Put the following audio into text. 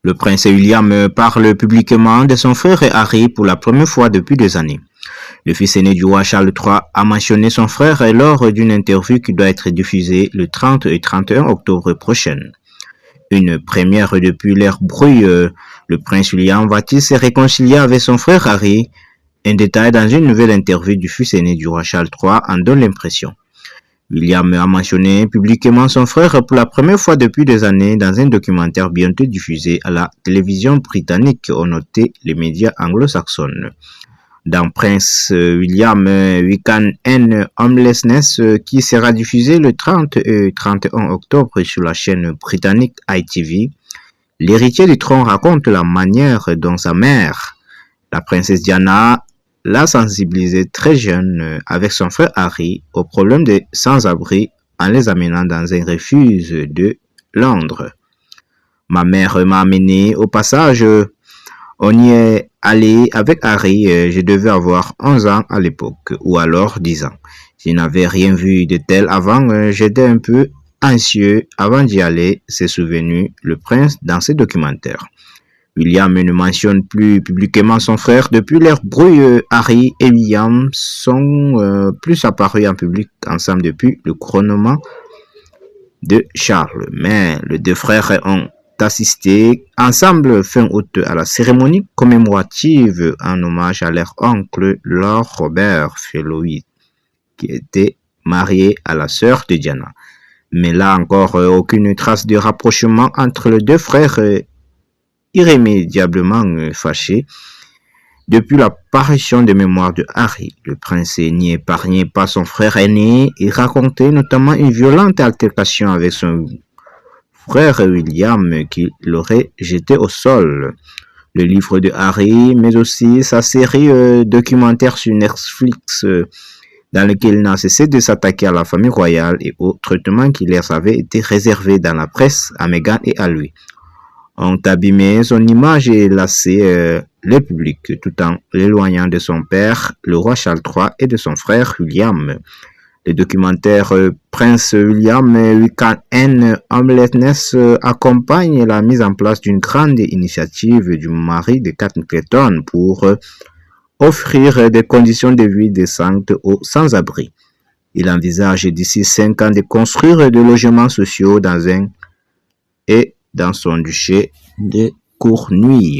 Le prince William parle publiquement de son frère Harry pour la première fois depuis des années. Le fils aîné du roi Charles III a mentionné son frère lors d'une interview qui doit être diffusée le 30 et 31 octobre prochain. Une première depuis l'ère brouille, le prince William va-t-il se réconcilier avec son frère Harry? Un détail dans une nouvelle interview du fils aîné du roi Charles III en donne l'impression. William a mentionné publiquement son frère pour la première fois depuis des années dans un documentaire bientôt diffusé à la télévision britannique, ont noté les médias anglo-saxons. Dans Prince William Weekend and Homelessness, qui sera diffusé le 30 et 31 octobre sur la chaîne britannique ITV, l'héritier du trône raconte la manière dont sa mère, la princesse Diana, l'a sensibilisé très jeune avec son frère Harry au problème des sans-abri en les amenant dans un refuge de Londres. Ma mère m'a amené au passage, on y est allé avec Harry, je devais avoir 11 ans à l'époque, ou alors 10 ans. Je n'avais rien vu de tel avant, j'étais un peu anxieux avant d'y aller, s'est souvenu le prince dans ses documentaires. William ne mentionne plus publiquement son frère depuis l'ère brouille. Harry et William sont plus apparus en public ensemble depuis le couronnement de Charles. Mais les deux frères ont assisté ensemble fin août à la cérémonie commémorative en hommage à leur oncle Lord Robert Fellowes, qui était marié à la sœur de Diana. Mais là encore, aucune trace de rapprochement entre les deux frères, irrémédiablement fâchés. Depuis l'apparition des mémoires de Harry, le prince n'y épargnait pas son frère aîné et racontait notamment une violente altercation avec son frère William qui l'aurait jeté au sol. Le livre de Harry, mais aussi sa série documentaire sur Netflix dans lequel il n'a cessé de s'attaquer à la famille royale et aux traitements qui leur avaient été réservés dans la presse à Meghan et à lui, ont abîmé son image et lassé le public, tout en l'éloignant de son père, le roi Charles III, et de son frère William. Le documentaire Prince William Weekend and Homelessness accompagne la mise en place d'une grande initiative du mari de Kate Middleton pour offrir des conditions de vie décentes aux sans-abri. Il envisage d'ici 5 ans de construire des logements sociaux dans son duché de Cornouailles.